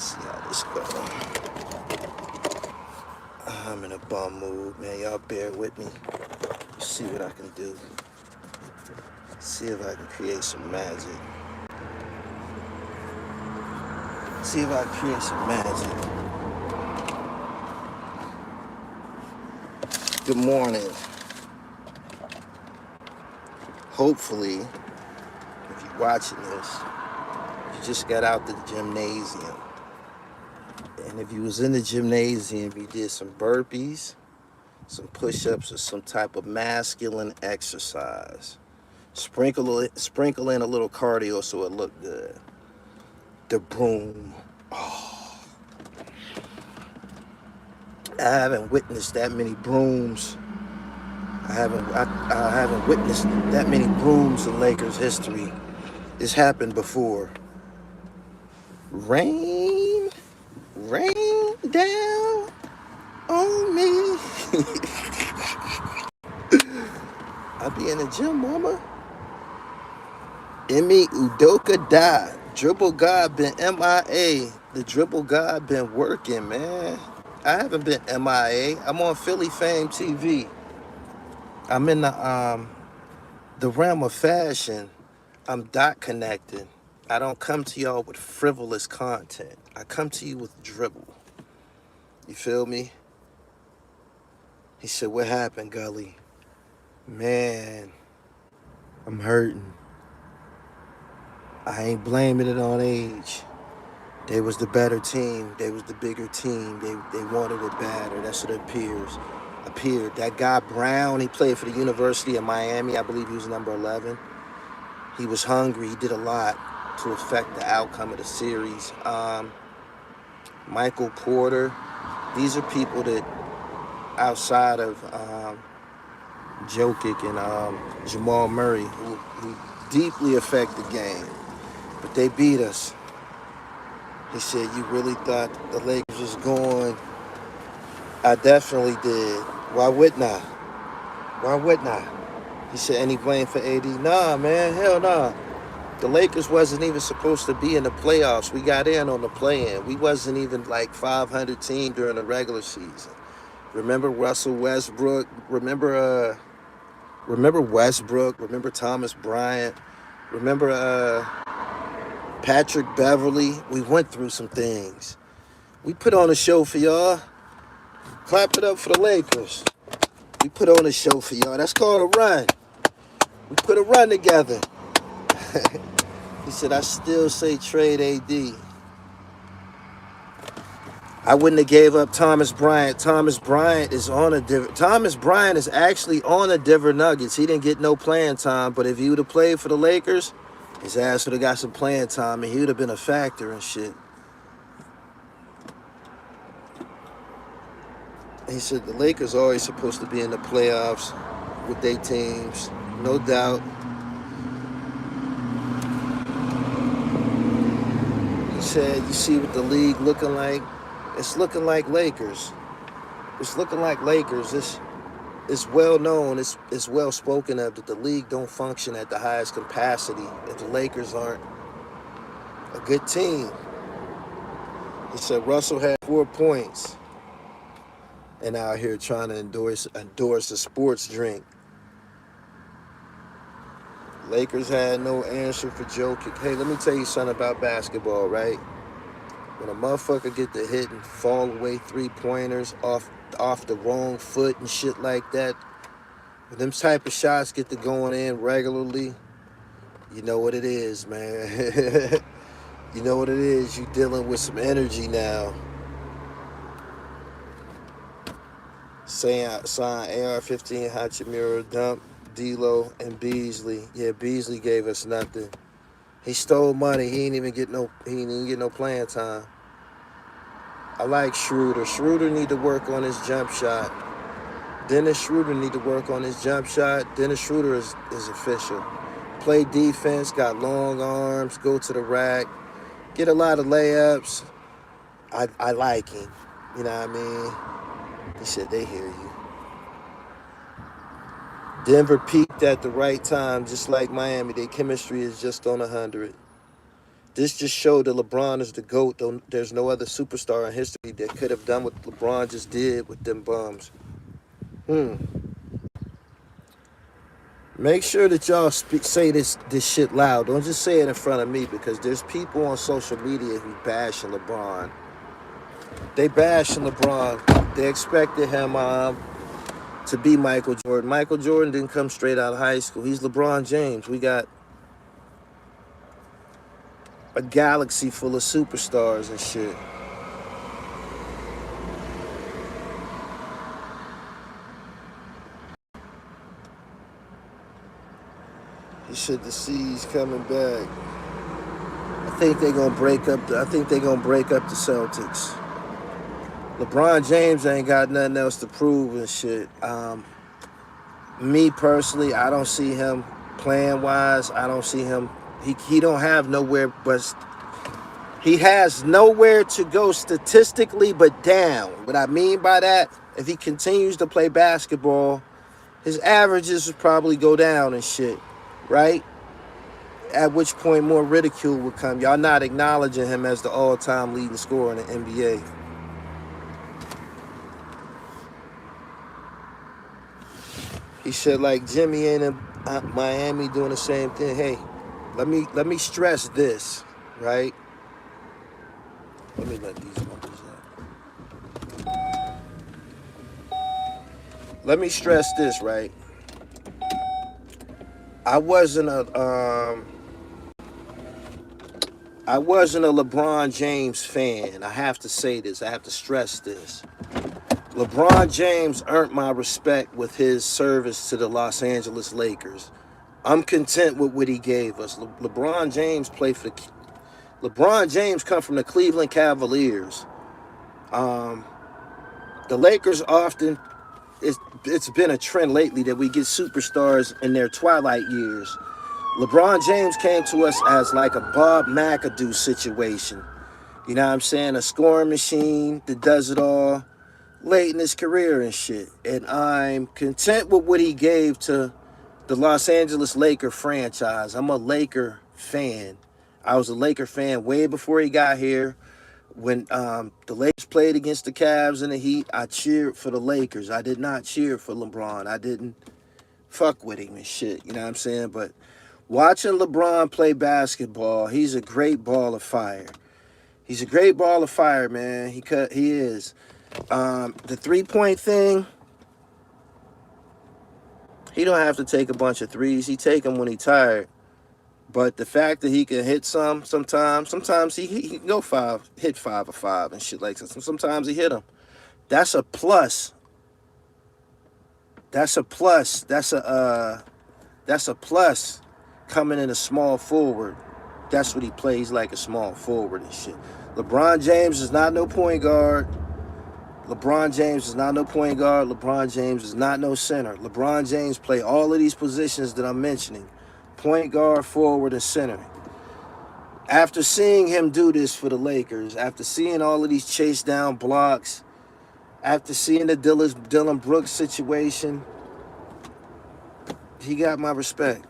See how this goes. I'm in a bum mood, man. Y'all bear with me. See what I can do. See if I can create some magic. See if I can create some magic. Good morning. Hopefully, if you're watching this, you just got out the gymnasium. And if you was in the gymnasium, you did some burpees, some push-ups, or some type of masculine exercise. Sprinkle in a little cardio so it looked good. The Broom. Oh. I haven't witnessed that many brooms. I haven't witnessed that many brooms in Lakers history. It's happened before. Rain down on me. I be in the gym, mama. Emi Udoka died. Dribble God been MIA. The dribble God been working, man. I haven't been MIA. I'm on Philly Fame TV. I'm in the realm of fashion. I'm dot connected. I don't come to y'all with frivolous content. I come to you with dribble. You feel me? He said, what happened, Gully? Man, I'm hurting. I ain't blaming it on age. They was the better team. They was the bigger team. They wanted it badder. That's what it appeared. That guy Brown, he played for the University of Miami. I believe he was number 11. He was hungry. He did a lot to affect the outcome of the series. Michael Porter. These are people that outside of Jokic and Jamal Murray who deeply affect the game. But they beat us. He said, you really thought the Lakers was going? I definitely did. Why wouldn't I? He said, any blame for AD? Nah, man, hell nah. The Lakers wasn't even supposed to be in the playoffs. We got in on the play-in. We wasn't even like 500 team during the regular season. Remember Russell Westbrook? Remember Westbrook? Remember Thomas Bryant? Remember Patrick Beverly? We went through some things. We put on a show for y'all. Clap it up for the Lakers. We put on a show for y'all. That's called a run. We put a run together. He said, I still say trade AD. I wouldn't have gave up Thomas Bryant. Thomas Bryant is actually on the Denver Nuggets. He didn't get no playing time, but if he would have played for the Lakers, his ass would have got some playing time, and he would have been a factor and shit. He said the Lakers always supposed to be in the playoffs with their teams, no doubt. He said, you see what the league looking like? It's looking like Lakers. It's looking like Lakers. It's well known, it's well spoken of that the league don't function at the highest capacity, that the Lakers aren't a good team. He said Russell had 4 points and out here trying to endorse a sports drink. Lakers had no answer for Jokic. Hey, let me tell you something about basketball, right? When a motherfucker get to hit and fall away 3-pointers off the wrong foot and shit like that, when them type of shots get to going in regularly, you know what it is, man. You know what it is. You dealing with some energy now. Sign AR-15, Hachimura, Dump, D-Lo, and Beasley. Yeah, Beasley gave us nothing. He stole money. He didn't even get no playing time. I like Schroeder. Schroeder need to work on his jump shot. Dennis Schroeder need to work on his jump shot. Dennis Schroeder is official. Play defense, got long arms, go to the rack, get a lot of layups. I like him. You know what I mean? He said they hear you. Denver peaked at the right time, just like Miami. Their chemistry is just on 100. This just showed that LeBron is the GOAT, though there's no other superstar in history that could have done what LeBron just did with them bums. Make sure that y'all say this shit loud. Don't just say it in front of me, because there's people on social media who bashing LeBron. They bashing LeBron. They expected him to be Michael Jordan. Michael Jordan didn't come straight out of high school. He's LeBron James. We got a galaxy full of superstars and shit. He said the C's coming back. I think they're gonna break up the Celtics. LeBron James ain't got nothing else to prove and shit. Me personally, I don't see him playing wise. I don't see him. He don't have nowhere, but he has nowhere to go statistically but down. What I mean by that, if he continues to play basketball, his averages would probably go down and shit, right? At which point more ridicule would come. Y'all not acknowledging him as the all-time leading scorer in the NBA. He said, like Jimmy ain't in Miami doing the same thing. Hey, let me stress this, right? Let me let these numbers out. Let me stress this, right? I wasn't a LeBron James fan. I have to say this. I have to stress this. LeBron James earned my respect with his service to the Los Angeles Lakers. I'm content with what he gave us. LeBron James played for LeBron James come from the Cleveland Cavaliers. The Lakers often, it's been a trend lately that we get superstars in their twilight years. LeBron James came to us as like a Bob McAdoo situation. You know what I'm saying? A scoring machine that does it all late in his career and shit. And I'm content with what he gave to the Los Angeles Laker franchise. I'm a Laker fan. I was a Laker fan way before he got here. When the Lakers played against the Cavs and the Heat, I cheered for the Lakers. I did not cheer for LeBron. I didn't fuck with him and shit. You know what I'm saying? But watching LeBron play basketball, he's a great ball of fire. He's a great ball of fire, man. He is. The three-point thing, he don't have to take a bunch of threes. He take them when he tired. But the fact that he can hit sometimes he can go hit 5 or 5 and shit like that. Sometimes he hit them. That's a plus. That's a plus. That's a plus coming in a small forward. That's what he plays, like a small forward and shit. LeBron James is not no point guard. LeBron James is not no point guard. LeBron James is not no center. LeBron James play all of these positions that I'm mentioning. Point guard, forward, and center. After seeing him do this for the Lakers, after seeing all of these chase down blocks, after seeing the Dillon Brooks situation, he got my respect.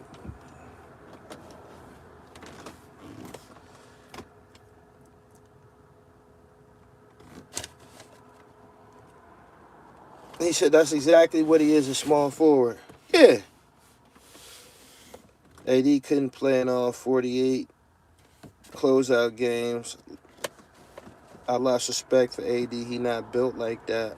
He said that's exactly what he is, a small forward. Yeah. AD couldn't play in all 48 closeout games. I lost respect for AD. He not built like that.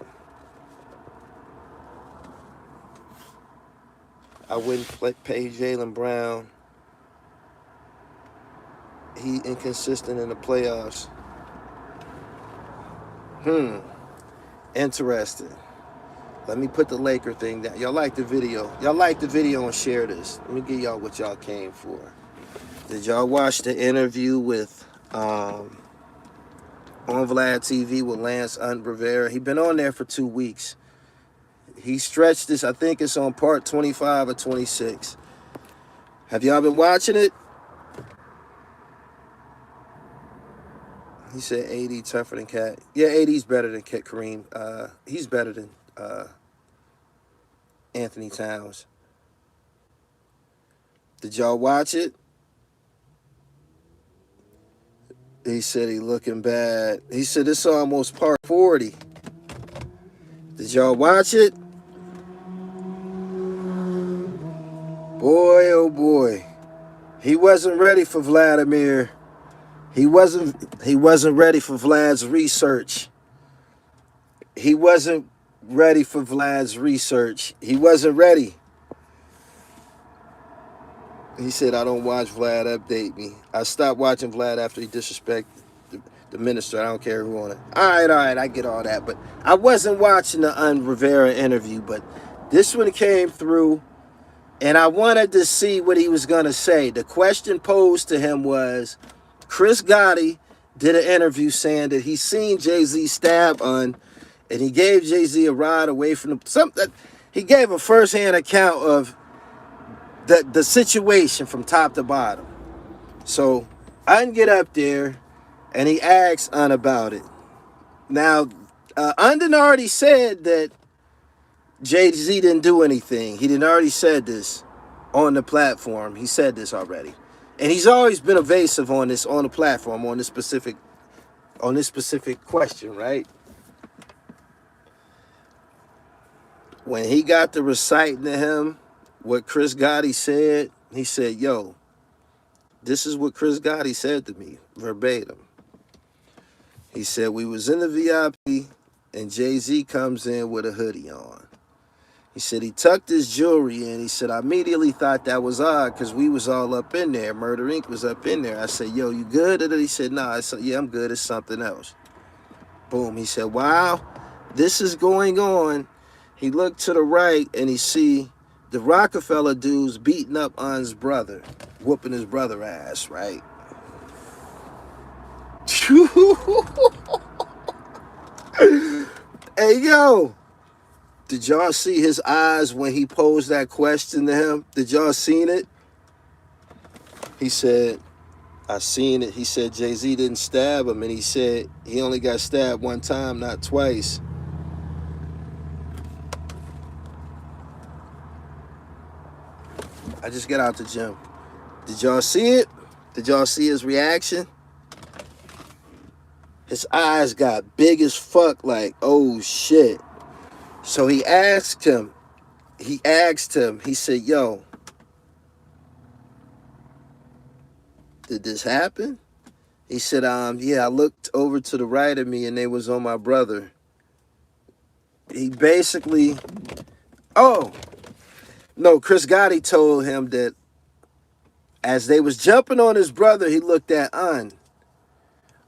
I wouldn't pay Jaylen Brown. He inconsistent in the playoffs. Interesting. Let me put the Laker thing down. Y'all like the video. Y'all like the video and share this. Let me give y'all what y'all came for. Did y'all watch the interview with on Vlad TV with Lance Rivera? He been on there for 2 weeks. He stretched this. I think it's on part 25 or 26. Have y'all been watching it? He said AD tougher than Cat. Yeah, AD's better than Kareem. He's better than Anthony Towns. Did y'all watch it? He said he looking bad. He said it's almost part 40. Did y'all watch it? Boy, oh boy. He wasn't ready for Vladimir. He wasn't ready for Vlad's research. He wasn't ready for Vlad's research. He wasn't ready. He said, I don't watch Vlad, update me. I stopped watching Vlad after he disrespected the minister. I don't care who on it. All right, I get all that. But I wasn't watching the Rivera interview, but this one came through, and I wanted to see what he was going to say. The question posed to him was, Chris Gotti did an interview saying that he seen Jay-Z stab and he gave Jay-Z a ride away from the... He gave a first-hand account of the situation from top to bottom. So I get up there and he asks Un about it. Now, Undon already said that Jay-Z didn't do anything. He didn't already said this on the platform. He said this already. And he's always been evasive on the platform, on this specific question, right? When he got to reciting to him what Chris Gotti said, he said, yo, this is what Chris Gotti said to me, verbatim. He said, we was in the VIP and Jay-Z comes in with a hoodie on. He said he tucked his jewelry in. He said, I immediately thought that was odd because we was all up in there. Murder Inc. was up in there. I said, yo, you good? And he said, nah. I said, yeah, I'm good. It's something else. Boom. He said, wow, this is going on. He looked to the right and he see the Rockefeller dudes beating up Un's brother, whooping his brother ass, right? Hey, yo, did y'all see his eyes when he posed that question to him? Did y'all seen it? He said, I seen it. He said Jay-Z didn't stab him, and he said he only got stabbed one time, not twice. I just got out the gym. Did y'all see it? Did y'all see his reaction? His eyes got big as fuck, like, oh shit. So he asked him, he said, yo, did this happen? He said, yeah, I looked over to the right of me and they was on my brother. He basically, no, Chris Gotti told him that as they was jumping on his brother, he looked at Un,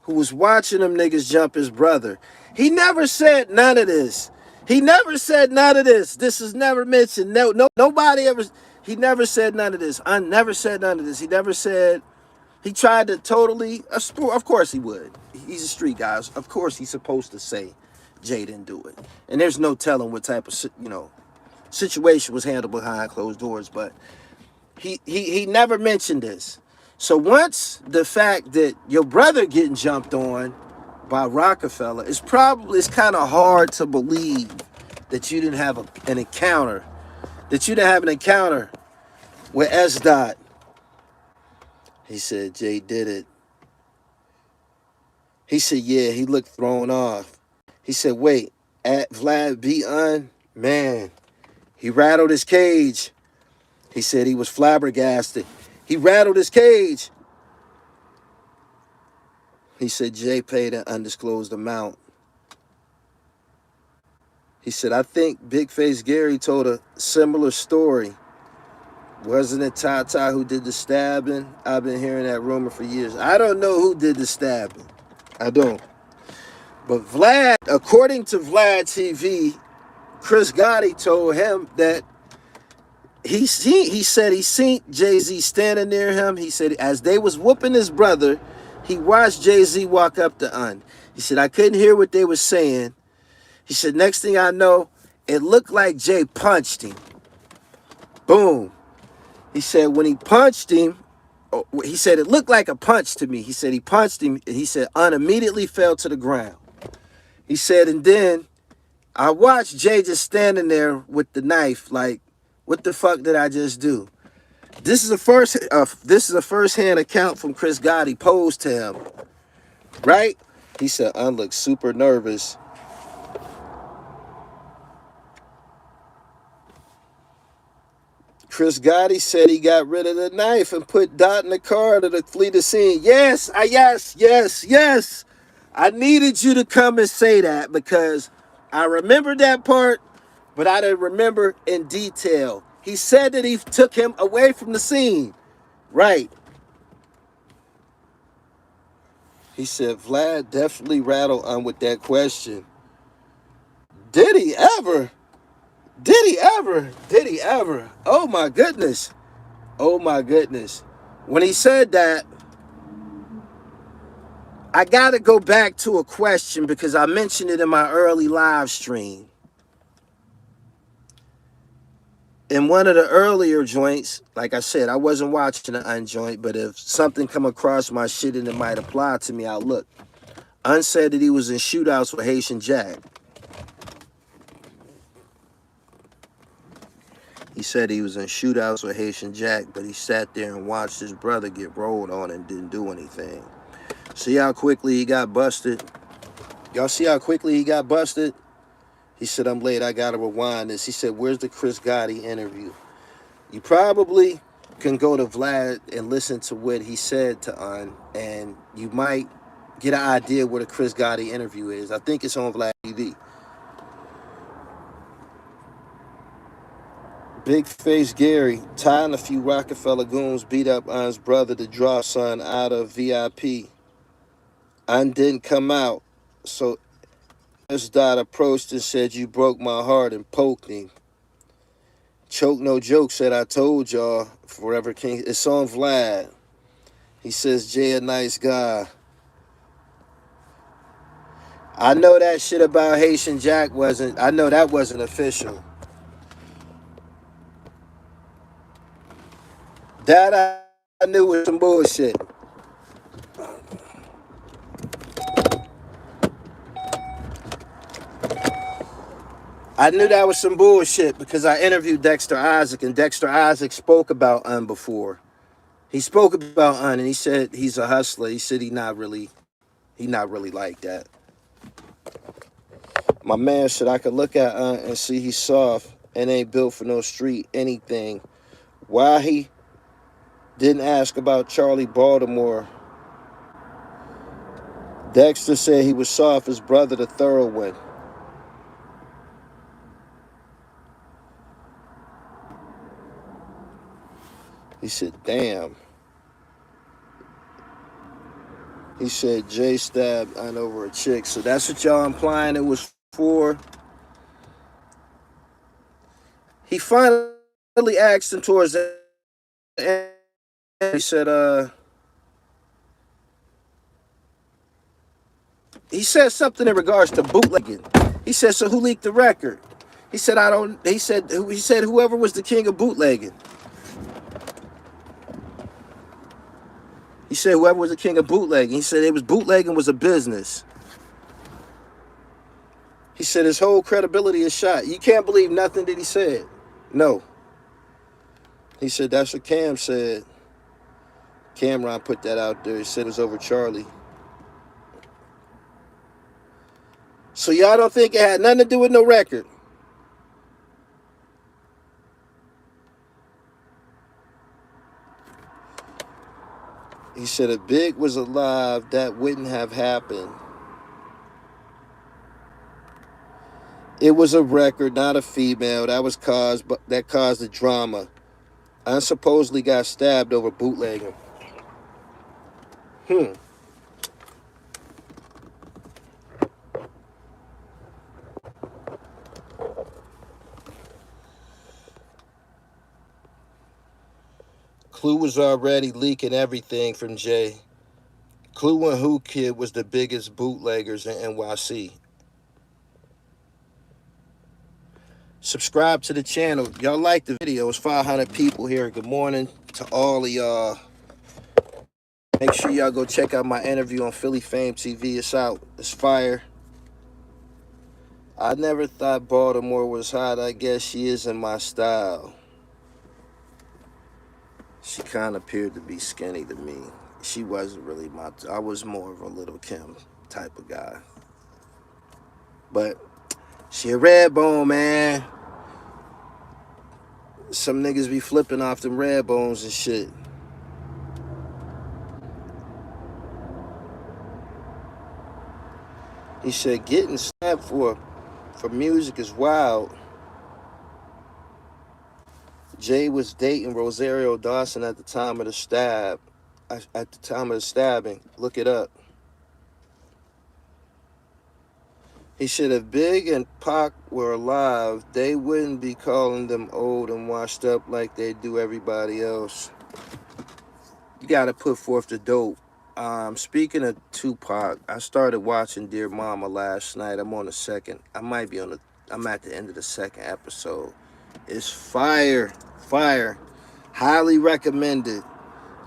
who was watching them niggas jump his brother. He never said none of this. He never said none of this. This is never mentioned. Nobody ever, he never said none of this. Un never said none of this. He never said, he tried to totally, of course he would. He's a street guy. Of course he's supposed to say Jay didn't do it. And there's no telling what type of, situation was handled behind closed doors, but he never mentioned this. So once the fact that your brother getting jumped on by Rockefeller, it's kind of hard to believe that you didn't have an encounter, with S. Dot. He said Jay did it. He said, yeah, he looked thrown off. He said, wait, at Vlad B. Un, man, he rattled his cage. He said he was flabbergasted. He rattled his cage. He said Jay paid an undisclosed amount. He said, I think Big Face Gary told a similar story. Wasn't it Tata who did the stabbing? I've been hearing that rumor for years. I don't know who did the stabbing. I don't. But Vlad, according to Vlad TV, Chris Gotti told him that he said he seen Jay-Z standing near him. He said as they was whooping his brother, he watched Jay-Z walk up to Un. He said, I couldn't hear what they were saying. He said, next thing I know, it looked like Jay punched him. Boom. He said when he punched him, he said it looked like a punch to me. He said he punched him, and he said Un immediately fell to the ground. He said, and then I watched Jay just standing there with the knife, like, what the fuck did I just do? This is a first-hand account from Chris Gotti posed to him. right? He said, looked super nervous. Chris Gotti said he got rid of the knife and put Dot in the car to flee the scene. Yes, yes. I needed you to come and say that because I remember that part, but I didn't remember in detail. He said that he took him away from the scene. Right. He said Vlad definitely rattled on with that question. Did he ever? Did he ever? Did he ever? Oh my goodness. Oh my goodness. When he said that, I got to go back to a question because I mentioned it in my early live stream. In one of the earlier joints, like I said, I wasn't watching the unjoint, but if something come across my shit and it might apply to me, I'll look. Un said that he was in shootouts with Haitian Jack. He said he was in shootouts with Haitian Jack, but he sat there and watched his brother get rolled on and didn't do anything. See how quickly he got busted? Y'all see how quickly he got busted? He said, I'm late, I gotta rewind this. He said, where's the Chris Gotti interview? You probably can go to Vlad and listen to what he said to Un, and you might get an idea where the Chris Gotti interview is. I think it's on Vlad TV. Big Face Gary, Ty and a few Rockefeller goons beat up Un's brother to draw son out of VIP. Un didn't come out, so S. Dot approached and said, you broke my heart, and poked him. Choke No Joke said, I told y'all, Forever King. It's on Vlad. He says, Jay a nice guy. I know that shit about Haitian Jack wasn't, I know that wasn't official. That I knew was some bullshit. I knew that was some bullshit because I interviewed Dexter Isaac, and Dexter Isaac spoke about Un before. He spoke about Un, and he said he's a hustler. He said he not really like that. My man said I could look at Un and see he's soft and ain't built for no street anything. Why he didn't ask about Charlie Baltimore? Dexter said he was soft, his brother the thorough one. He said, damn. He said Jay stabbed Un over a chick. So that's what y'all implying it was for. He finally asked him towards the end. He said something in regards to bootlegging. He said, so who leaked the record? He said, he said whoever was the king of bootlegging. He said whoever was the king of bootlegging. He said bootlegging was a business. He said his whole credibility is shot. You can't believe nothing that he said. No. He said that's what Cam said. Cameron put that out there. He said it was over Charlie. So y'all don't think it had nothing to do with no record? He said if Big was alive, that wouldn't have happened. It was a record, not a female. That caused the drama. I supposedly got stabbed over bootlegging. Clue was already leaking everything from Jay. Clue and Who Kid was the biggest bootleggers in NYC. Subscribe to the channel. Y'all like the video. It's 500 people here. Good morning to all of y'all. Make sure y'all go check out my interview on Philly Fame TV. It's out. It's fire. I never thought Baltimore was hot. I guess she is in my style. She kind of appeared to be skinny to me. she wasn't really I was more of a Little Kim type of guy. But she a red bone, man. Some niggas be flipping off them red bones and shit. He said getting snapped for music is wild. Jay was dating Rosario Dawson at the time of the stab. At the time of the stabbing. Look it up. He said if Big and Pac were alive, they wouldn't be calling them old and washed up like they do everybody else. You gotta put forth the dope. Speaking of Tupac, I started watching Dear Mama last night. I'm on the second. I'm at the end of the second episode. It's fire. Highly recommended.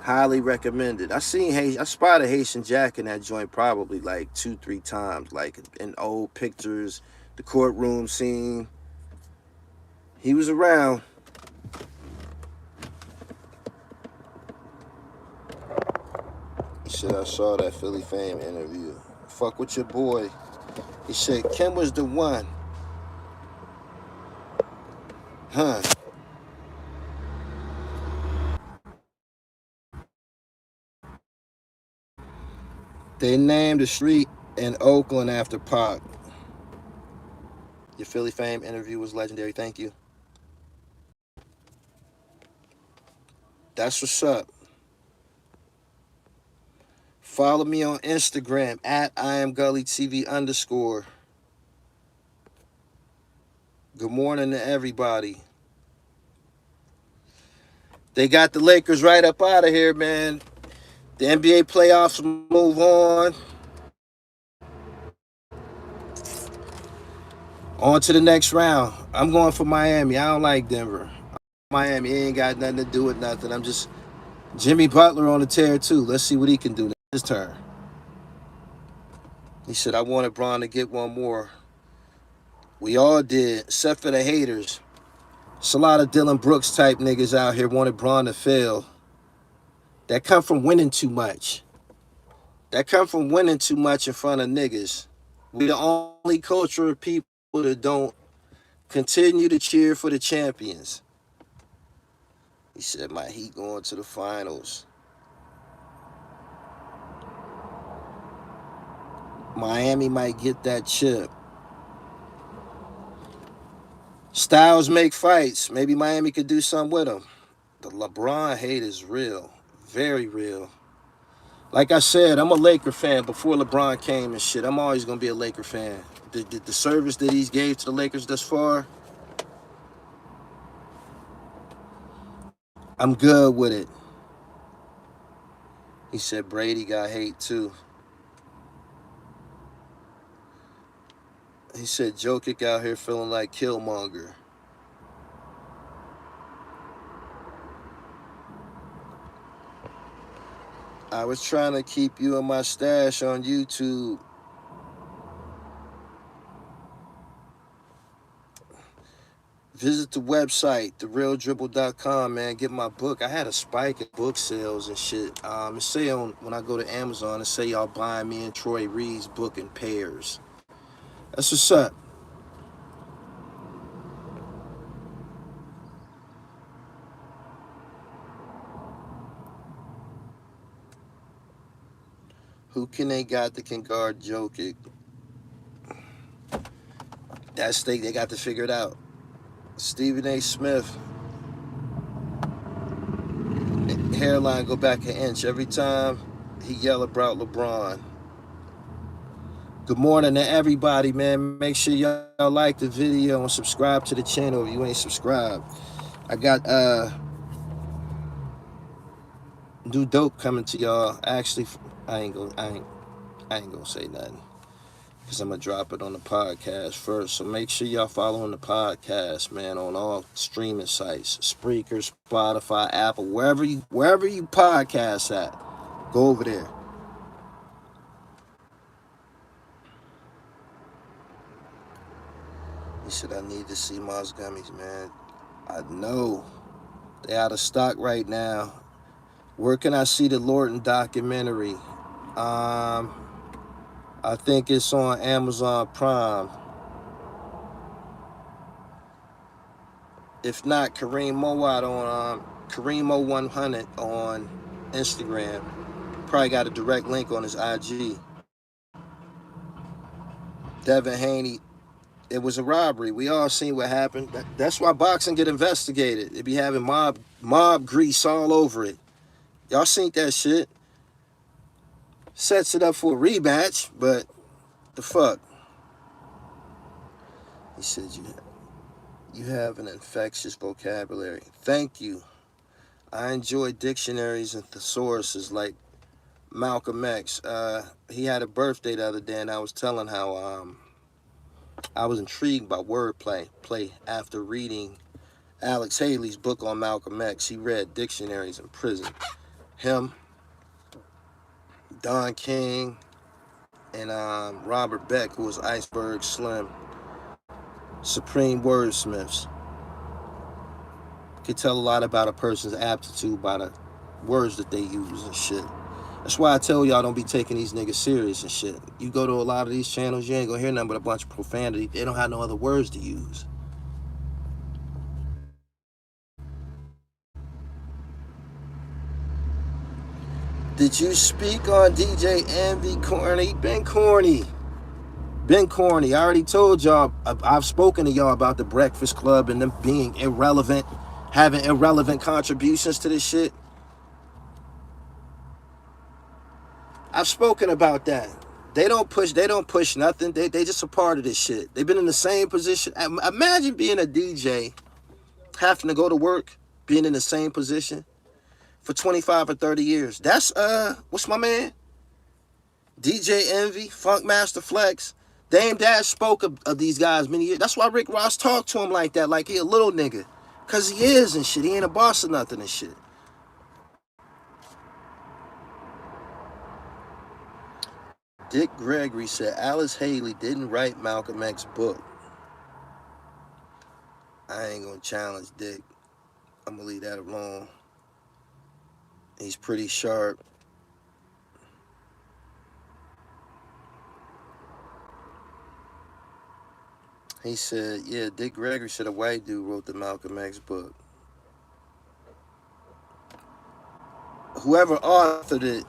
I spotted Haitian Jack in that joint probably like 2-3 times, like in old pictures, the courtroom scene. He was around. He said, I saw that Philly Fame interview. Fuck with your boy. He said, Kim was the one. Huh. They named a street in Oakland after Pac. Your Philly Fame interview was legendary. Thank you. That's what's up. Follow me on Instagram at @IamGullyTV_. Good morning to everybody. They got the Lakers right up out of here, man. The NBA playoffs move on. On to the next round. I'm going for Miami. I don't like Denver. Miami ain't got nothing to do with nothing. I'm just Jimmy Butler on the tear too. Let's see what he can do. His turn. He said, I wanted Bron to get one more. We all did, except for the haters. It's a lot of Dylan Brooks type niggas out here wanted Bron to fail. That come from winning too much. In front of niggas. We the only culture of people that don't continue to cheer for the champions. He said, my Heat going to the finals. Miami might get that chip. Styles make fights. Maybe Miami could do something with them. The LeBron hate is real. Very real. Like I said, I'm a Laker fan before LeBron came and shit. I'm always going to be a Laker fan. The service that he's gave to the Lakers thus far, I'm good with it. He said Brady got hate too. He said Jokic out here feeling like Killmonger. I was trying to keep you in my stash on YouTube. Visit the website, therealdribble.com, man. Get my book. I had a spike in book sales and shit. It say when I go to Amazon, it say y'all buying me and Troy Reed's book in pairs. That's what's up. Who can they got that can guard Jokic? That's they got to figure it out. Stephen A. Smith. Hairline go back an inch every time he yell about LeBron. Good morning to everybody, man. Make sure y'all like the video and subscribe to the channel if you ain't subscribed. I got new dope coming to y'all. Actually, I ain't gonna say nothing because I'm gonna drop it on the podcast first. So make sure y'all following the podcast, man, on all streaming sites, Spreaker, Spotify, Apple, wherever you podcast at. Go over there. He said, I need to see Moss gummies, man. I know. They out of stock right now. Where can I see the Lorton documentary? I think it's on Amazon Prime. If not, Kareem Mowat on Kareemo100 on Instagram. Probably got a direct link on his IG. Devin Haney. It was a robbery. We all seen what happened. That's why boxing get investigated. It be having mob grease all over it. Y'all seen that shit. Sets it up for a rematch, but the fuck. He said you have an infectious vocabulary. Thank you. I enjoy dictionaries and thesauruses like Malcolm X. He had a birthday the other day, and I was telling how I was intrigued by wordplay after reading Alex Haley's book on Malcolm X. He read dictionaries in prison. Him, Don King, and Robert Beck, who was Iceberg Slim, supreme wordsmiths. Could tell a lot about a person's aptitude by the words that they use and shit. That's why I tell y'all don't be taking these niggas serious and shit. You go to a lot of these channels, you ain't gonna hear nothing but a bunch of profanity. They don't have no other words to use. Did you speak on DJ Envy Corny? Been corny. Been corny. I already told y'all, I've spoken to y'all about the Breakfast Club and them being irrelevant, having irrelevant contributions to this shit. I've spoken about that. They don't push nothing. They just a part of this shit. They've been in the same position. Imagine being a DJ, having to go to work, being in the same position for 25 or 30 years. That's what's my man? DJ Envy, Funk Master Flex. Dame Dash spoke of these guys many years. That's why Rick Ross talked to him like that, like he a little nigga. Cause he is and shit. He ain't a boss or nothing and shit. Dick Gregory said Alice Haley didn't write Malcolm X's book. I ain't gonna challenge Dick. I'm gonna leave that alone. He's pretty sharp. He said, yeah, Dick Gregory said a white dude wrote the Malcolm X book. Whoever authored it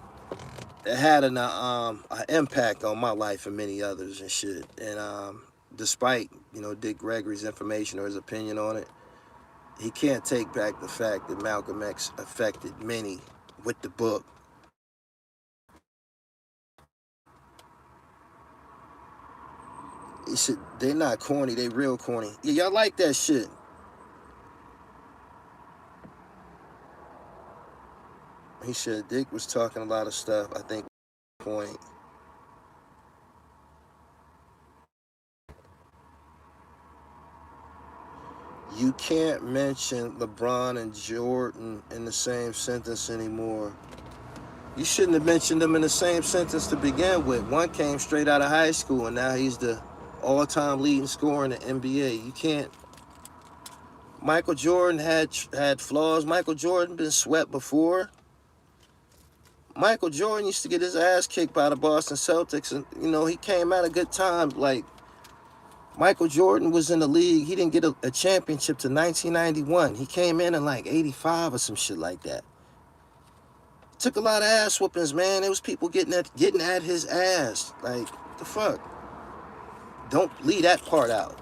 had an impact on my life and many others and shit. And despite, Dick Gregory's information or his opinion on it, he can't take back the fact that Malcolm X affected many with the book. He said, they're not corny, they real corny. Yeah, y'all like that shit. He said Dick was talking a lot of stuff, I think, point. You can't mention LeBron and Jordan in the same sentence anymore. You shouldn't have mentioned them in the same sentence to begin with. One came straight out of high school, and now he's the all-time leading scorer in the NBA. You can't. Michael Jordan had flaws. Michael Jordan been swept before. Michael Jordan used to get his ass kicked by the Boston Celtics, and, he came at a good time. Like, Michael Jordan was in the league. He didn't get a championship to 1991. He came in like 85 or some shit like that. Took a lot of ass whoopings, man. There was people getting at his ass. Like, the fuck? Don't leave that part out.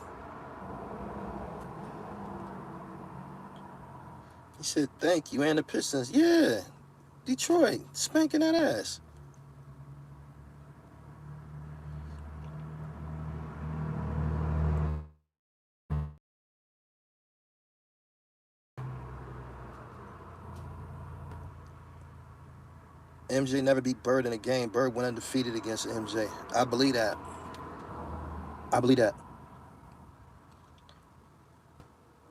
He said, thank you. And the Pistons. Yeah. Detroit. Spanking that ass. MJ never beat Bird in a game. Bird went undefeated against MJ. I believe that.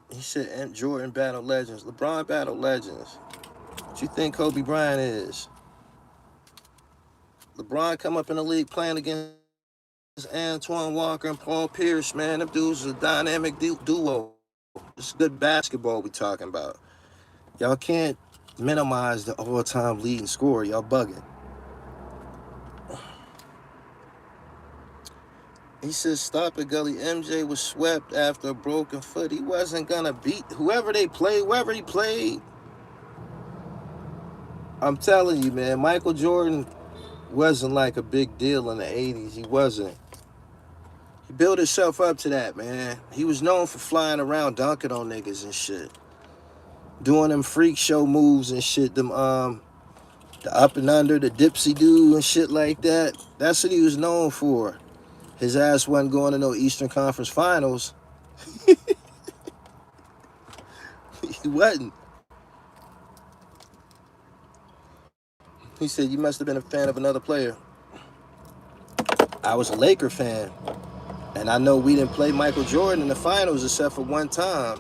He said Jordan battle legends. LeBron battle legends. What you think Kobe Bryant is? LeBron come up in the league playing against Antoine Walker and Paul Pierce, man. Them dudes is a dynamic duo. It's good basketball we talking about. Y'all can't minimize the all-time leading scorer. Y'all bugging. He said, stop it, Gully. MJ was swept after a broken foot. He wasn't going to beat whoever they played, whoever he played. I'm telling you, man, Michael Jordan wasn't like a big deal in the 80s. He wasn't. He built himself up to that, man. He was known for flying around dunking on niggas and shit. Doing them freak show moves and shit. Them, the up and under, the dipsy do and shit like that. That's what he was known for. His ass wasn't going to no Eastern Conference Finals. He wasn't. He said, you must have been a fan of another player. I was a Laker fan. And I know we didn't play Michael Jordan in the finals except for one time.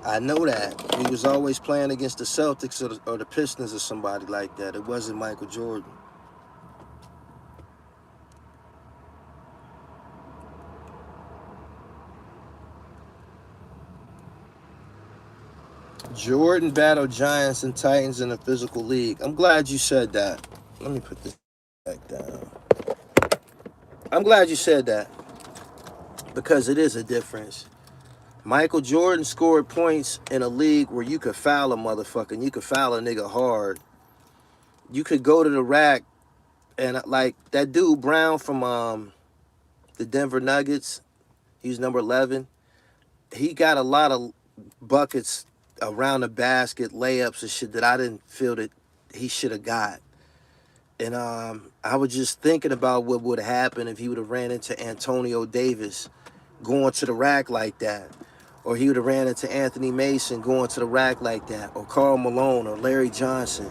I know that. He was always playing against the Celtics or the Pistons or somebody like that. It wasn't Michael Jordan. Jordan battled Giants and Titans in a physical league. I'm glad you said that. Let me put this back down. I'm glad you said that because it is a difference. Michael Jordan scored points in a league where you could foul a motherfucker and you could foul a nigga hard. You could go to the rack and like that dude Brown from the Denver Nuggets, he was number 11. He got a lot of buckets around the basket, layups and shit that I didn't feel that he should have got. And I was just thinking about what would have happened if he would have ran into Antonio Davis going to the rack like that. Or he would have ran into Anthony Mason going to the rack like that. Or Karl Malone or Larry Johnson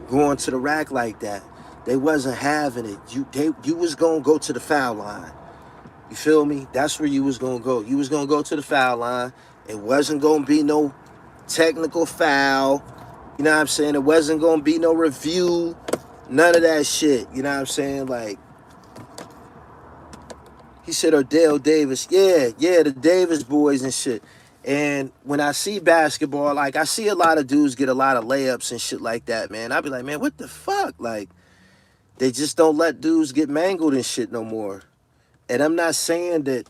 going to the rack like that. They wasn't having it. You was going to go to the foul line. You feel me? That's where you was going to go. You was going to go to the foul line. It wasn't going to be no technical foul. You know what I'm saying? It wasn't going to be no review. None of that shit. You know what I'm saying? Like, he said, or Dale Davis. Yeah, the Davis boys and shit. And when I see basketball, like, I see a lot of dudes get a lot of layups and shit like that, man. I be like, man, what the fuck? Like, they just don't let dudes get mangled and shit no more. And I'm not saying that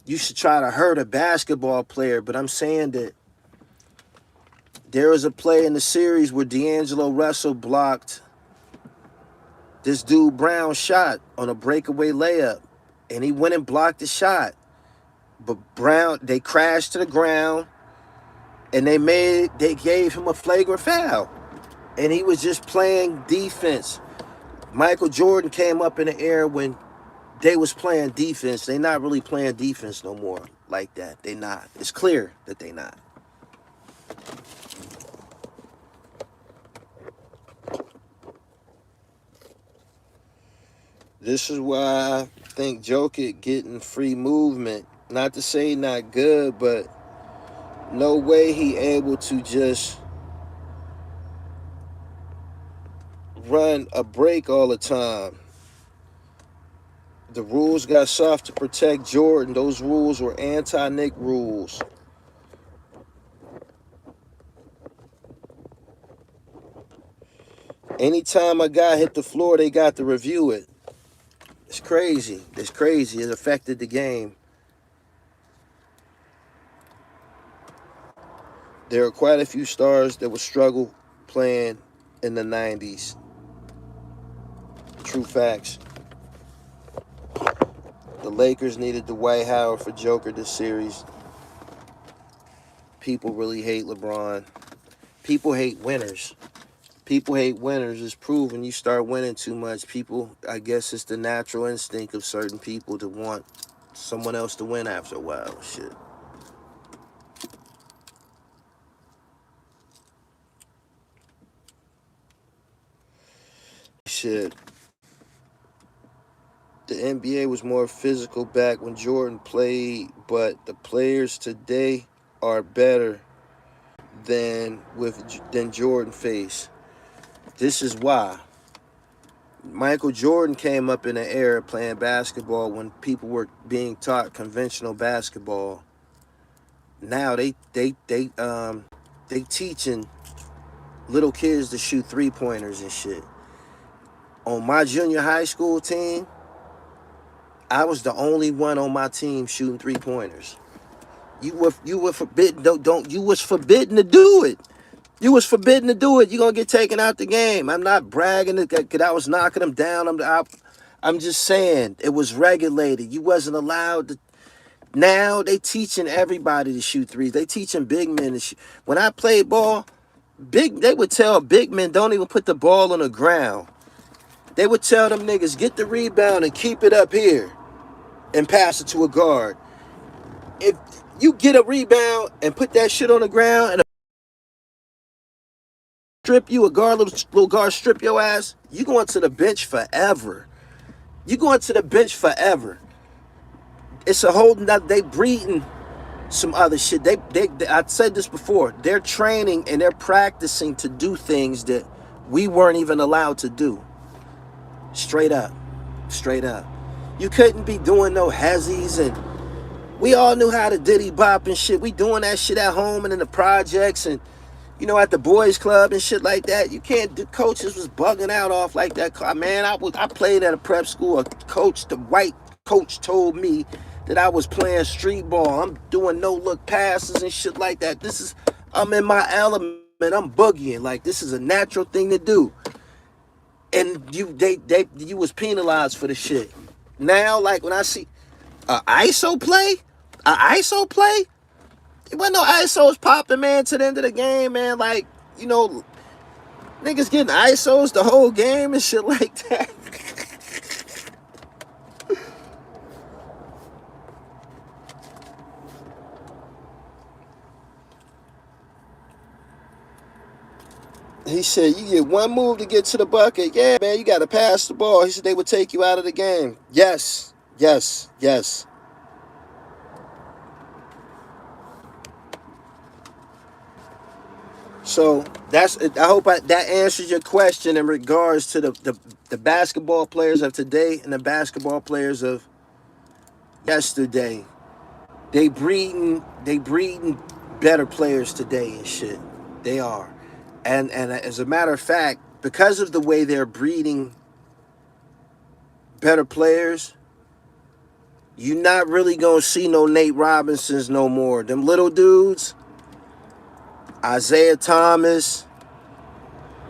you should try to hurt a basketball player, but I'm saying that there was a play in the series where D'Angelo Russell blocked this dude Brown shot on a breakaway layup. And he went and blocked the shot. But Brown, they crashed to the ground and they gave him a flagrant foul. And he was just playing defense. Michael Jordan came up in the air when they was playing defense. They not really playing defense no more like that. They not. It's clear that they not. This is why I think Jokic getting free movement. Not to say not good, but no way he able to just run a break all the time. The rules got soft to protect Jordan. Those rules were anti-Nick rules. Anytime a guy hit the floor, they got to review it. It's crazy. It's crazy. It affected the game. There are quite a few stars that would struggle playing in the 90s. True facts. The Lakers needed Dwight Howard for Joker this series. People really hate LeBron. People hate winners. People hate winners. It's proven you start winning too much. People, I guess it's the natural instinct of certain people to want someone else to win after a while. Shit. Shit. The NBA was more physical back when Jordan played, but the players today are better than Jordan faced. This is why. Michael Jordan came up in an era playing basketball when people were being taught conventional basketball. Now they they teaching little kids to shoot 3-pointers and shit. On my junior high school team, I was the only one on my team shooting 3-pointers. You were forbidden. You was forbidden to do it. You was forbidden to do it. You're gonna get taken out the game. I'm not bragging because I was knocking them down. I'm just saying it was regulated. You wasn't allowed to. Now they teaching everybody to shoot threes. They teaching big men to shoot. When I played ball, they would tell big men don't even put the ball on the ground. They would tell them niggas get the rebound and keep it up here and pass it to a guard. If you get a rebound and put that shit on the ground and strip you, a guard, little guard strip your ass, you going to the bench forever. You going to the bench forever. It's a whole nother, they breeding some other shit. I said this before, they're training and they're practicing to do things that we weren't even allowed to do. Straight up. Straight up. You couldn't be doing no hezzies, and we all knew how to diddy bop and shit. We doing that shit at home and in the projects and, you know, at the boys club and shit like that. You can't do, coaches was bugging out off like that. Man, I played at a prep school. A coach, the white coach told me that I was playing street ball. I'm doing no-look passes and shit like that. I'm in my element. I'm boogieing. Like, this is a natural thing to do. And you was penalized for the shit. Now, like, when I see a ISO play, it wasn't no ISOs popping, man, to the end of the game, man. Like, you know, niggas getting ISOs the whole game and shit like that. He said, you get one move to get to the bucket. Yeah, man, you got to pass the ball. He said they would take you out of the game. Yes, yes, yes. So I hope that answers your question in regards to the basketball players of today and the basketball players of yesterday. They breeding better players today and shit. They are. And as a matter of fact, because of the way they're breeding better players, you're not really gonna see no Nate Robinsons no more. Them little dudes, Isaiah Thomas,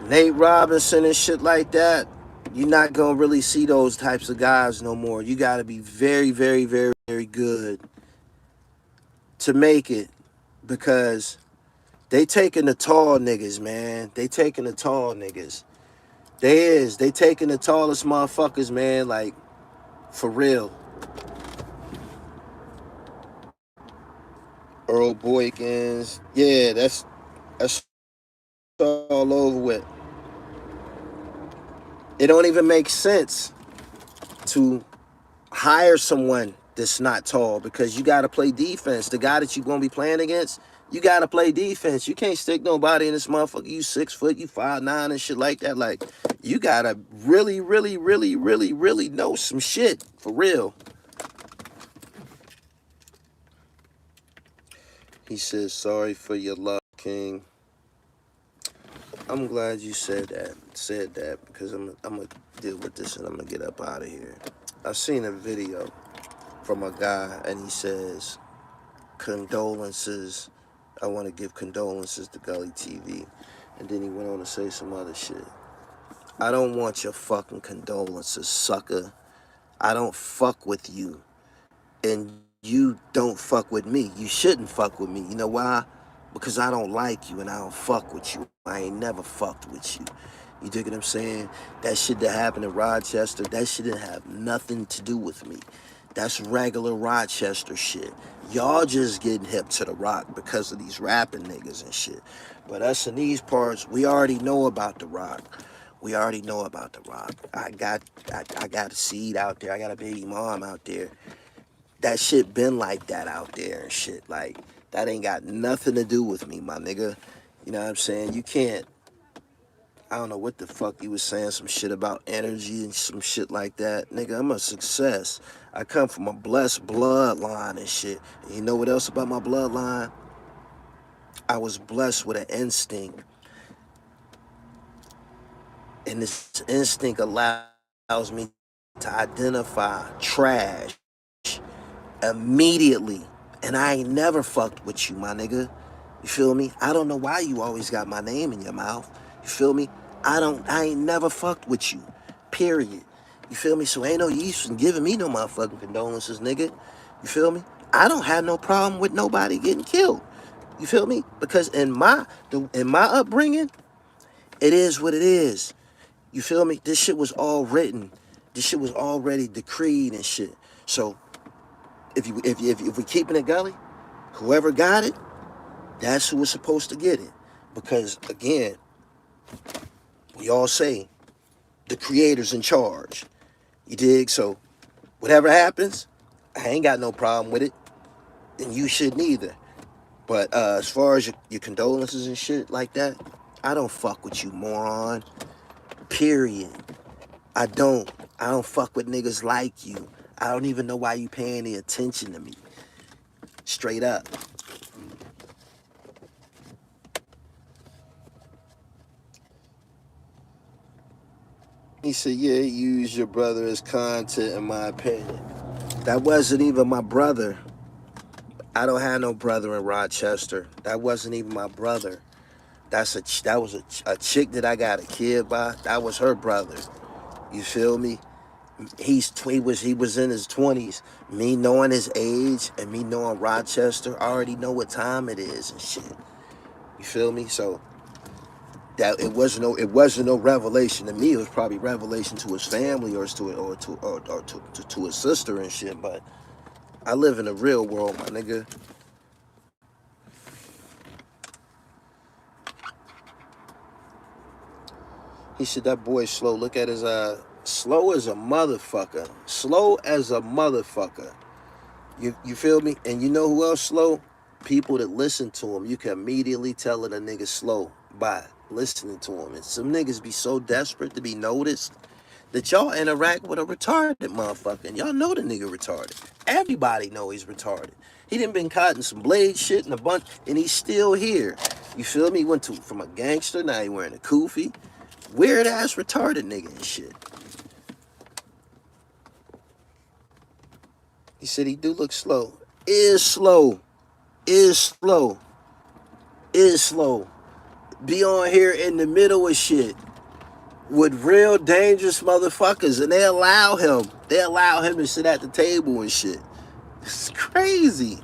Nate Robinson and shit like that, you're not gonna really see those types of guys no more. You gotta be very, very, very, very good to make it, because they taking the tall niggas, man. They taking the tall niggas. They taking the tallest motherfuckers, man, like, for real. Earl Boykins. Yeah, that's all over with. It don't even make sense to hire someone that's not tall, because you got to play defense. The guy that you're going to be playing against, you got to play defense. You can't stick nobody in this motherfucker. You 6 foot, you 5'9" and shit like that. Like, you got to really, really, really, really, really know some shit, for real. He says, sorry for your luck, King. I'm glad you said that, because I'm going to deal with this and I'm going to get up out of here. I seen a video from a guy, and he says, condolences. I want to give condolences to Gully TV. And then he went on to say some other shit. I don't want your fucking condolences, sucker. I don't fuck with you. And you don't fuck with me. You shouldn't fuck with me. You know why? Because I don't like you and I don't fuck with you. I ain't never fucked with you. You dig what I'm saying? That shit that happened in Rochester, that shit didn't have nothing to do with me. That's regular Rochester shit. Y'all just getting hip to the rock because of these rapping niggas and shit. But us in these parts, we already know about the rock. We already know about the rock. I got a seed out there. I got a baby mom out there. That shit been like that out there and shit. Like, that ain't got nothing to do with me, my nigga. You know what I'm saying? You can't, I don't know what the fuck you was saying, some shit about energy and some shit like that. Nigga, I'm a success. I come from a blessed bloodline and shit. And you know what else about my bloodline? I was blessed with an instinct, and this instinct allows me to identify trash immediately. And I ain't never fucked with you, my nigga. You feel me? I don't know why you always got my name in your mouth. You feel me? I ain't never fucked with you. Period. You feel me? So ain't no use in giving me no motherfucking condolences, nigga. You feel me? I don't have no problem with nobody getting killed. You feel me? Because in my upbringing, it is what it is. You feel me? This shit was all written. This shit was already decreed and shit. So if we keeping it gully, whoever got it, that's who was supposed to get it. Because again, we all say the creator's in charge. You dig? So whatever happens, I ain't got no problem with it, and you shouldn't either. But as far as your condolences and shit like that, I don't fuck with you, moron. Period. I don't. I don't fuck with niggas like you. I don't even know why you paying any attention to me. Straight up. He said, yeah, use your brother as content, in my opinion. That wasn't even my brother. I don't have no brother in Rochester. That wasn't even my brother. That was a chick that I got a kid by. That was her brother. You feel me? He was in his 20s. Me knowing his age and me knowing Rochester, I already know what time it is and shit. You feel me? So that it wasn't no revelation to me. It was probably revelation to his family or to his sister and shit. But I live in the real world, my nigga. He said that boy slow. Look at his slow as a motherfucker. Slow as a motherfucker. You feel me? And you know who else slow? People that listen to him. You can immediately tell that a nigga slow by listening to him. And some niggas be so desperate to be noticed that y'all interact with a retarded motherfucker. And y'all know the nigga retarded. Everybody know he's retarded. He done been caught in some blade shit and a bunch, and he's still here. You feel me? He went from a gangster, now he wearing a kufi. Weird ass retarded nigga and shit. He said he do look slow. Is slow. Is slow. Is slow. Be on here in the middle of shit with real dangerous motherfuckers, and they allow him. They allow him to sit at the table and shit. It's crazy.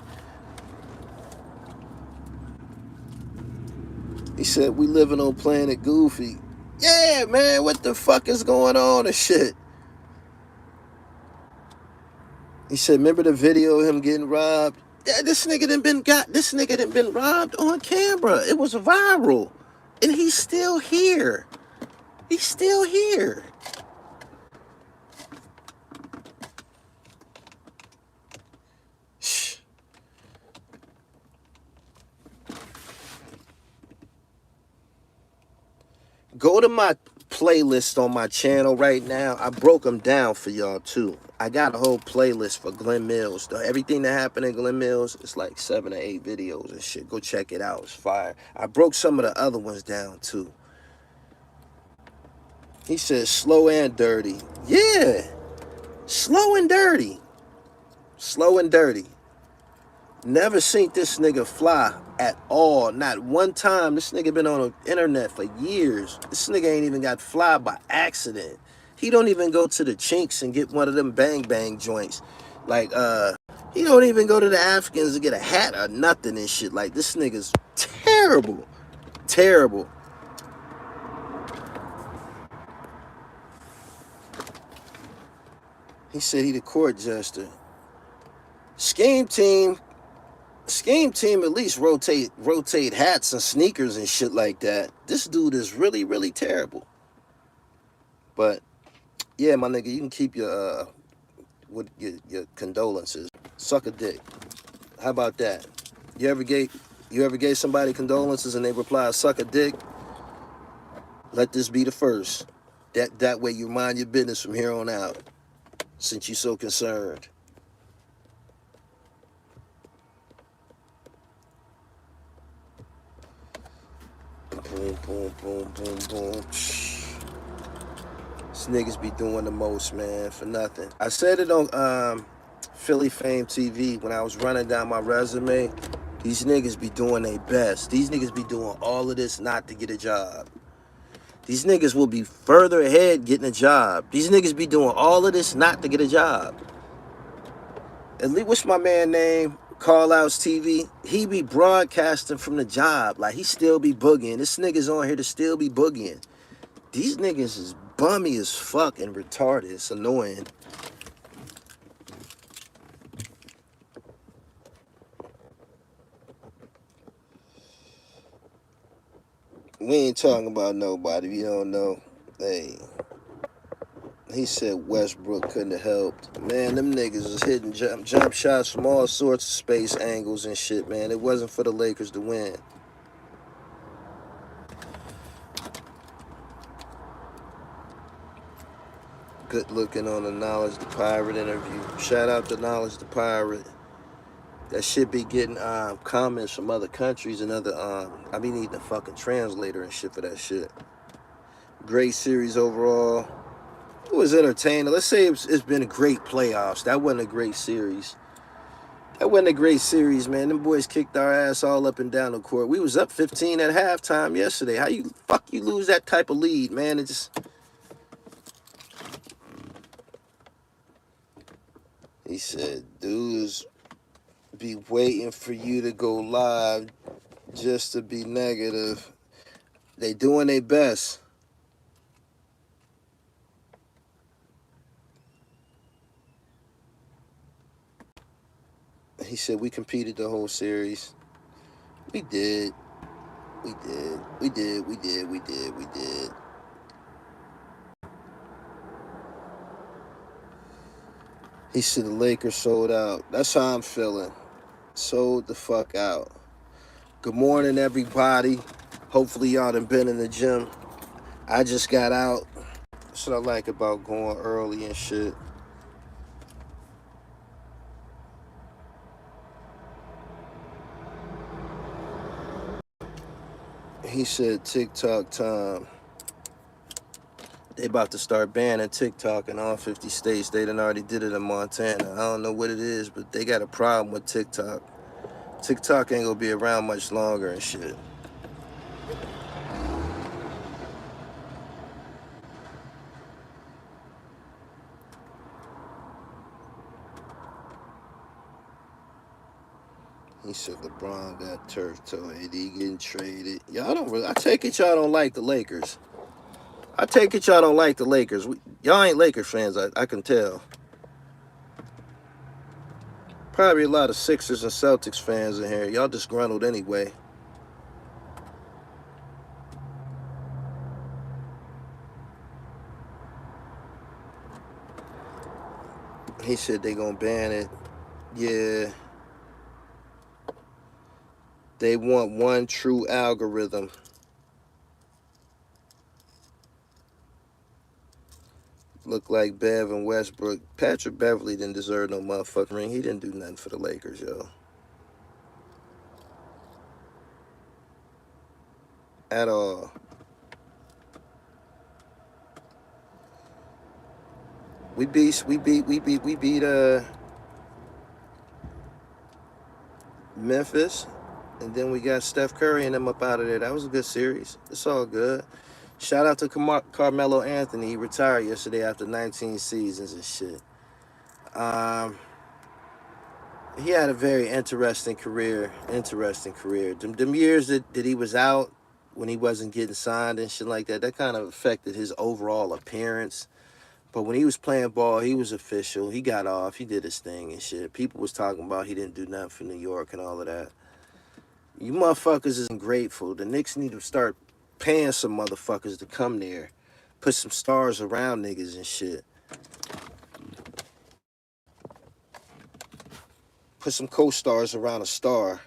He said we living on Planet Goofy. Yeah, man, what the fuck is going on and shit? He said, remember the video of him getting robbed? Yeah, this nigga done been robbed on camera. It was viral. And he's still here. He's still here. Shh. Go to my playlist on my channel right now. I broke them down for y'all too. I got a whole playlist for Glen Mills. Everything that happened in Glen Mills, it's like 7 or 8 videos and shit. Go check it out. It's fire. I broke some of the other ones down too. He said slow and dirty. Yeah. Slow and dirty. Slow and dirty. Never seen this nigga fly at all. Not one time. This nigga been on the internet for years. This nigga ain't even got fly by accident. He don't even go to the Chinks and get one of them bang bang joints. Like, he don't even go to the Africans to get a hat or nothing and shit. Like, this nigga's terrible. Terrible. He said he the court jester. Scheme team at least rotate hats and sneakers and shit like that. This dude is really, really terrible. But yeah, my nigga, you can keep your condolences. Suck a dick. How about that? You ever gave somebody condolences and they reply suck a dick? Let this be the first. That way you mind your business from here on out, since you're so concerned. boom, boom, boom, boom. These niggas be doing the most, man, for nothing. I said it on Philly Fame TV when I was running down my resume. These niggas be doing their best. These niggas be doing all of this not to get a job. These niggas will be further ahead getting a job. These niggas be doing all of this not to get a job. At least, what's my man name? Call Outs TV. He be broadcasting from the job. Like, he still be boogieing. This nigga's on here to still be boogieing. These niggas is bummy as fuck and retarded. It's annoying. We ain't talking about nobody. You don't know. Hey. He said Westbrook couldn't have helped. Man, them niggas was hitting jump shots from all sorts of space angles and shit, man. It wasn't for the Lakers to win. Good looking on the Knowledge the Pirate interview. Shout out to Knowledge the Pirate. That shit be getting comments from other countries and other, I be needing a fucking translator and shit for that shit. Great series overall. It was entertaining. Let's say it's been a great playoffs. That wasn't a great series. That wasn't a great series, man. Them boys kicked our ass all up and down the court. We was up 15 at halftime yesterday. How you lose that type of lead, man? It just... He said, dudes be waiting for you to go live just to be negative. They doing their best. He said, we competed the whole series. We did. We did. We did. We did. We did. We did. He said the Lakers sold out. That's how I'm feeling. Sold the fuck out. Good morning, everybody. Hopefully y'all done been in the gym. I just got out. That's what I like about going early and shit. He said TikTok time. They about to start banning TikTok in all 50 states. They done already did it in Montana. I don't know what it is, but they got a problem with TikTok. TikTok ain't gonna be around much longer and shit. He said LeBron got turf toe. AD getting traded. Y'all don't really... I take it y'all don't like the Lakers. Y'all ain't Lakers fans, I can tell. Probably a lot of Sixers and Celtics fans in here. Y'all disgruntled anyway. He said they gonna ban it. Yeah. They want one true algorithm. Look like Bev and Westbrook. Patrick Beverly didn't deserve no motherfucking ring. He didn't do nothing for the Lakers, yo. At all. We beat Memphis, and then we got Steph Curry and them up out of there. That was a good series. It's all good. Shout out to Carmelo Anthony. He retired yesterday after 19 seasons and shit. He had a very interesting career. Them years that he was out when he wasn't getting signed and shit like that, that kind of affected his overall appearance. But when he was playing ball, he was official. He got off. He did his thing and shit. People was talking about he didn't do nothing for New York and all of that. You motherfuckers isn't grateful. The Knicks need to start paying some motherfuckers to come there. Put some stars around niggas and shit. Put some co-stars around a star.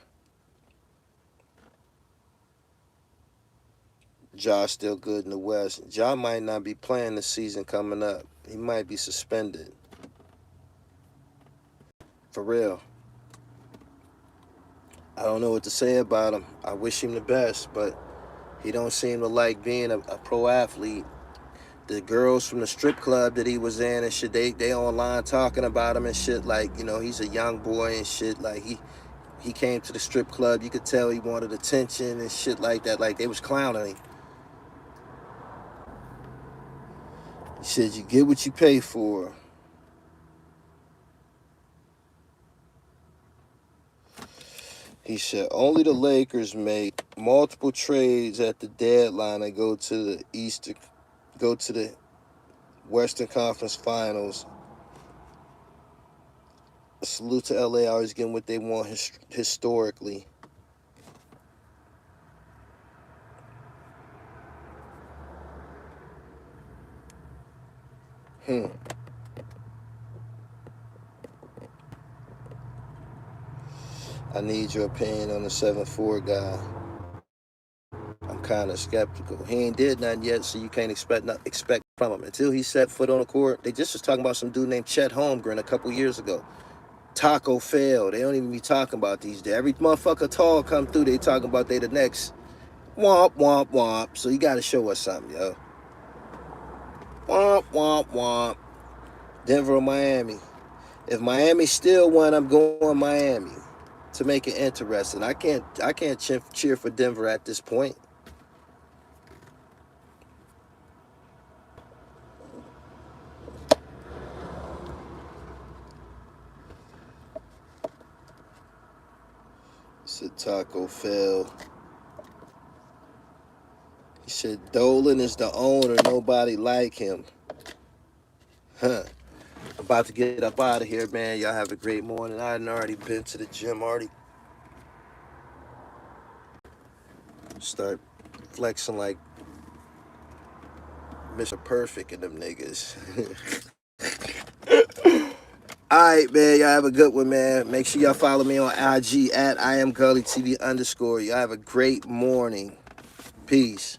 Ja still good in the West. Ja might not be playing this season coming up. He might be suspended. For real. I don't know what to say about him. I wish him the best, but He don't seem to like being a pro athlete. The girls from the strip club that he was in and shit, they online talking about him and shit, like, you know, he's a young boy and shit. Like, he came to the strip club, you could tell he wanted attention and shit like that. Like, they was clowning him. He said, you get what you pay for. He said, only the Lakers make multiple trades at the deadline and go to the Western Conference Finals. Salute to LA, always getting what they want historically. I need your opinion on the 7'4" guy. I'm kind of skeptical. He ain't did nothing yet, so you can't expect from him. Until he set foot on the court, they just was talking about some dude named Chet Holmgren a couple years ago. Taco failed. They don't even be talking about these days. Every motherfucker tall come through, they talking about they the next womp, womp, womp. So you got to show us something, yo. Womp, womp, womp. Denver or Miami. If Miami still won, I'm going Miami to make it interesting. I can't cheer for Denver at this point. Said Taco fell. He said Dolan is the owner. Nobody like him. Huh. I'm about to get up out of here, man. Y'all have a great morning. I hadn't already been to the gym. Already start flexing like Mr. Perfect and them niggas. Alright, man. Y'all have a good one, man. Make sure y'all follow me on IG at I am Gully TV _. Y'all have a great morning. Peace.